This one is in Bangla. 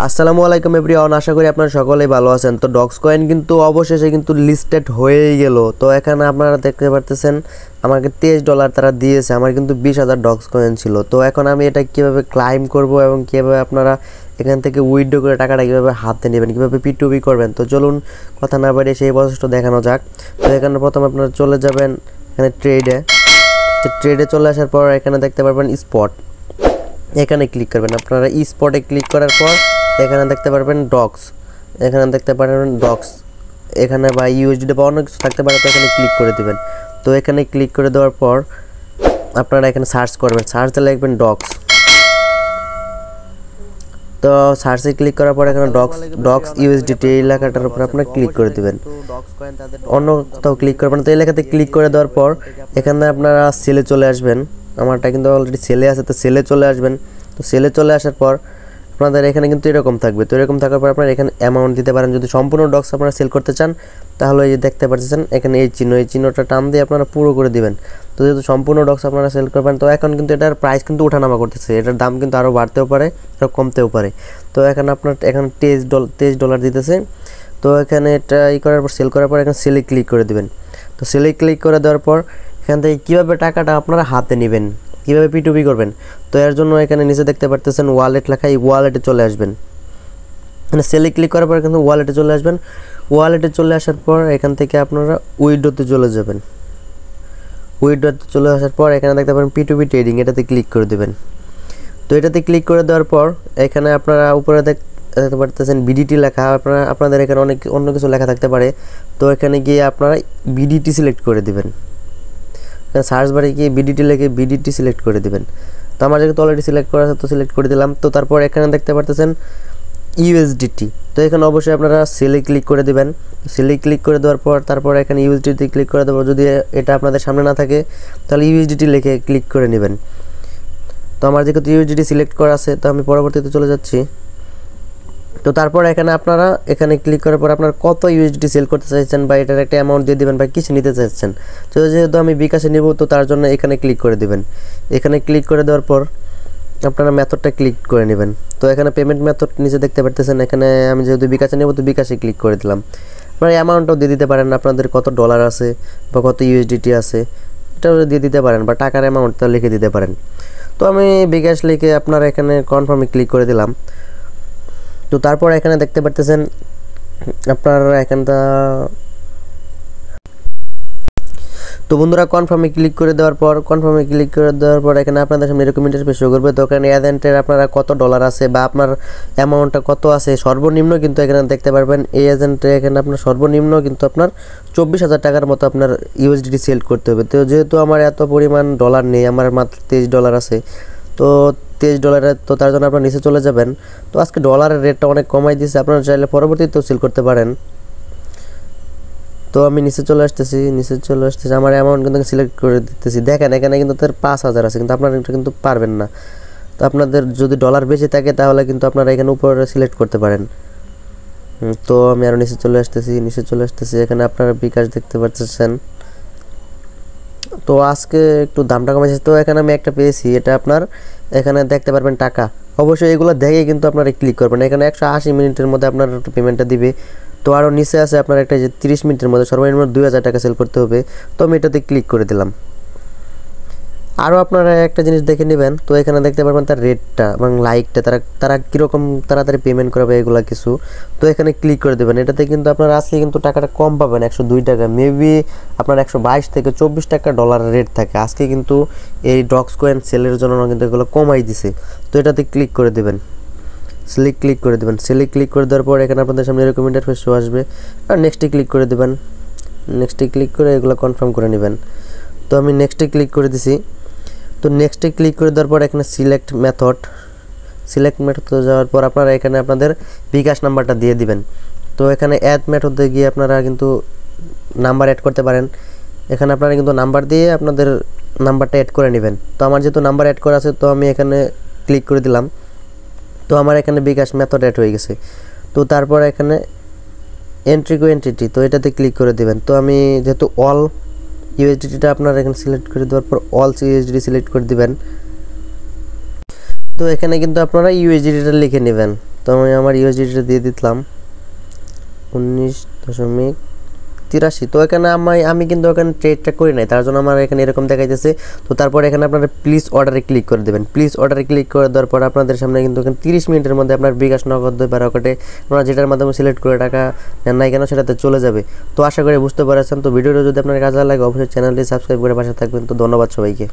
আসসালামু আলাইকুম এভরিওয়ান, আশা করি আপনারা সকলেই ভালো আছেন। তো ডক্স কয়েন কিন্তু অবশেষে কিন্তু লিস্টেড হয়েই গেল। তো এখানে আপনারা দেখতে পারতেছেন আমাকে $23 তারা দিয়েছে। আমার কিন্তু 20,000 ডক্স কয়েন ছিল। তো এখন আমি এটা কিভাবে ক্লাইম করব এবং কিভাবে আপনারা এখান থেকে উইথড্র করে টাকাটা কিভাবে হাতে নেবেন, কিভাবে P2P করবেন, তো চলুন কথা না বাড়িয়ে সেই প্রসেসটা দেখানো যাক। তো এখানে প্রথমে আপনারা চলে যাবেন এখানে ট্রেডে চলে আসার পর এখানে দেখতে পারবেন স্পট, এখানে ক্লিক করবেন। আপনারা স্পটে ক্লিক করার পর এখানে দেখতে পারবেন ডক্স, এখানে বা ইউএসডি বা অন্য কিছু থাকতে পারে, তো এখানে ক্লিক করে দিবেন। তো এখানে ক্লিক করে দেওয়ার পর আপনারা এখানে সার্চ করবেন, সার্চে লিখবেন ডক্স। তো সার্চে ক্লিক করার পর এখানে ডক্স ইউএসডিটি এই লেখাটার উপর আপনারা ক্লিক করে দিবেন, অন্য কোথাও ক্লিক করবেন। তো এই লেখাতে ক্লিক করে দেওয়ার পর এখানে আপনারা সেলে চলে আসবেন। আমারটা কিন্তু অলরেডি সেলে আছে, তো সেলে চলে আসবেন। তো সেলে চলে আসার পর আপনাদের এখানে কিন্তু এরকম থাকবে। তো এরকম থাকার পর আপনারা এখানে অ্যামাউন্ট দিতে পারেন। যদি সম্পূর্ণ ডক্স আপনারা সেল করতে চান তাহলে এই যে দেখতে পাচ্ছেন এখানে এই চিহ্নটা টান দিয়ে আপনারা পুরো করে দিবেন। তো যেহেতু সম্পূর্ণ ডক্স আপনারা সেল করবেন, তো এখন কিন্তু এটার প্রাইস কিন্তু ওঠানামা করতেছে, এটার দাম কিন্তু আরও বাড়তেও পারে, আরও কমতেও পারে। তো এখানে আপনার এখানে $23 দিতেছে। তো এখানে এটা করার পর সেল করার পর এখানে সেলে ক্লিক করে দিবেন। তো সেলে ক্লিক করে দেওয়ার পর এখান থেকে কীভাবে টাকাটা আপনারা হাতে নেবেন, কীভাবে P2P করবেন, তো এর জন্য এখানে নিচে দেখতে পারতেছেন ওয়ালেট লেখা, এই ওয়ালেটে চলে আসবেন। মানে সেলে ক্লিক করার পর কিন্তু ওয়ালেটে চলে আসবেন। ওয়ালেটে চলে আসার পর এখান থেকে আপনারা উইথড্রতে চলে যাবেন। উইথড্রতে চলে আসার পর এখানে দেখতে পারেন P2P ট্রেডিং, এটাতে ক্লিক করে দেবেন। তো এটাতে ক্লিক করে দেওয়ার পর এখানে আপনারা উপরে দেখতে পারতেছেন বিডিটি লেখা, আপনাদের এখানে অন্য কিছু লেখা থাকতে পারে। তো এখানে গিয়ে আপনারা বিডিটি সিলেক্ট করে দিবেন। সার্চ বারে গিয়ে বিডিটি লিখে বিডিটি সিলেক্ট করে দিবেন। তো আমার যেহেতু অলরেডি সিলেক্ট করা আছে তো সিলেক্ট করে দিলাম। তো তারপর এখানে দেখতে পারতেছেন ইউএসডিটি, তো এখানে অবশ্যই আপনারা সেলে ক্লিক করে দিবেন। সেলে ক্লিক করে দেওয়ার পর তারপর এখানে ইউএসডিটি ক্লিক করে দেবো। যদি এটা আপনাদের সামনে না থাকে তাহলে ইউএসডিটি লিখে ক্লিক করে নেবেন। তো আমার যেহেতু ইউএসডিটি সিলেক্ট করা আছে তো আমি পরবর্তীতে চলে যাচ্ছি। তো তারপর এখানে আপনারা এখানে ক্লিক করার পর আপনারা কত ইউএসডি সেল করতে চাইছেন বা এটার একটা অ্যামাউন্ট দিয়ে দিবেন বা কিছু নিতে চাইছেন। তো যেহেতু আমি বিকাশে নিব তো তার জন্য এখানে ক্লিক করে দিবেন। এখানে ক্লিক করে দেওয়ার পর আপনারা মেথডটা ক্লিক করে নেবেন। তো এখানে পেমেন্ট মেথড নিচে দেখতে পারতেছেন, এখানে আমি যেহেতু বিকাশে নেব তো বিকাশে ক্লিক করে দিলাম। আপনারা অ্যামাউন্টটাও দিয়ে দিতে পারেন, আপনাদের কত ডলার আছে বা কত ইউএসডিটি আছে এটাও দিয়ে দিতে পারেন বা টাকার অ্যামাউন্টটা লিখে দিতে পারেন। তো আমি বিকাশ লিখে আপনারা এখানে কনফার্মে ক্লিক করে দিলাম। তো তারপর এখানে দেখতে পারতেছেন আপনারা এখানটা, তো বন্ধুরা কনফার্মে ক্লিক করে দেওয়ার পর এখানে আপনাদের সামনে এরকম ইন্টারফেস শো করবে। তো এখানে এজেন্টের আপনারা কত ডলার আছে বা আপনার অ্যামাউন্টটা কত আছে সর্বনিম্ন কিন্তু এখানে দেখতে পারবেন। এই এজেন্টে এখানে আপনার সর্বনিম্ন কিন্তু আপনার 24,000 টাকার মতো আপনার ইউএসডিটি সেল করতে হবে। তো যেহেতু আমার এত পরিমাণ ডলার নেই, আমার মাত্র $23 আছে, তো $23, তো তার জন্য আপনারা নিচে চলে যাবেন। তো আজকে ডলারের রেটটা অনেক কমাই দিয়েছে, আপনারা চাইলে পরবর্তীতেও সেল করতে পারেন। তো আমি নিচে চলে আসতেছি, আমার অ্যামাউন্ট কিন্তু সিলেক্ট করে দিতেছি। দেখেন এখানে কিন্তু তার 5,000 আছে, কিন্তু আপনারা এটা কিন্তু পারবেন না। তো আপনাদের যদি ডলার বেশি থাকে তাহলে কিন্তু আপনারা এখানে উপরে সিলেক্ট করতে পারেন। তো আমি আরও নিচে চলে আসতেছি, এখানে আপনারা বিকাশ দেখতে পাচ্ছেন। তো আজকে একটু দামটা কমেছে, তো এখানে আমি একটা পেয়েছি, এটা আপনার এখানে দেখতে পারবেন টাকা। অবশ্যই এগুলো দেখে কিন্তু আপনারা ক্লিক করবেন। এখানে 180 মিনিটের মধ্যে আপনার পেমেন্টটা দিবে। তো আরও নিচে আছে আপনার একটা যে 30 মিনিটের মধ্যে সর্বনিম্ন 2,000 টাকা সেল করতে হবে। তো আমি এটাতে ক্লিক করে দিলাম। আরও আপনারা একটা জিনিস দেখে নেবেন, তো এখানে দেখতে পারবেন তার রেটটা এবং লাইকটা, তারা কীরকম তাড়াতাড়ি পেমেন্ট করবে এগুলো কিছু। তো এখানে ক্লিক করে দেবেন। এটাতে কিন্তু আপনার আজকে কিন্তু টাকাটা কম পাবেন, 102 টাকা, মেবি আপনার 122 থেকে 24 টাকা ডলারের রেট থাকে। আজকে কিন্তু এই ডক্স কয়েন সেলের জন্য কিন্তু এগুলো কমাই দিছে। তো এটাতে ক্লিক করে দেবেন, সেলে ক্লিক করে দেওয়ার পর এখানে আপনাদের সামনে এরকম ইন্টারফেস শো আসবে আর নেক্সটে ক্লিক করে দেবেন। নেক্সটে ক্লিক করে এগুলো কনফার্ম করে নেবেন। তো আমি নেক্সটে ক্লিক করে দিছি। তো নেক্সটে ক্লিক করে দেওয়ার পর এখানে সিলেক্ট মেথড যাওয়ার পর আপনারা এখানে আপনাদের বিকাশ নাম্বারটা দিয়ে দিবেন। তো এখানে অ্যাড মেথডে গিয়ে আপনারা কিন্তু নাম্বার অ্যাড করতে পারেন। এখানে আপনারা কিন্তু নাম্বার দিয়ে আপনাদের নাম্বারটা অ্যাড করে নেবেন। তো আমার যেহেতু নাম্বার অ্যাড করা আছে তো আমি এখানে ক্লিক করে দিলাম। তো আমার এখানে বিকাশ মেথড অ্যাড হয়ে গেছে। তো তারপর এখানে এন্ট্রিটি, তো এটাতে ক্লিক করে দেবেন। তো আমি যেহেতু অল ইউএসডিটিটা আপনারা এখানে সিলেক্ট করে দেওয়ার পর অল ইউএসডিটি সিলেক্ট করে দিবেন। তো এখানে কিন্তু আপনারা ইউএসডিটিটা লিখে নেবেন। তো তো আমি আমার ইউএসডিটা দিয়ে দিলাম 19.83। তো এখানে আমি কিন্তু এখানে ট্রেডটা করি নাই, তার জন্য আমার এখানে এরকম দেখাইতেছে। তো তারপরে এখানে আপনারা প্লিজ অর্ডারে ক্লিক করে দেবেন। প্লিজ অর্ডারে ক্লিক করে দেওয়ার পর আপনাদের সামনে কিন্তু এখানে 30 মিনিটের মধ্যে আপনার বিকাশ, নগদ বা রকেটে আপনারা যেটার মাধ্যমে সিলেক্ট করে টাকা নেন নাই কেন সেটাতে চলে যাবে। তো আশা করি বুঝতে পারছেন। তো ভিডিওটা যদি আপনার কাজে লাগে অবশ্যই চ্যানেলটি সাবস্ক্রাইব করে পাশে থাকবেন। তো ধন্যবাদ সবাইকে।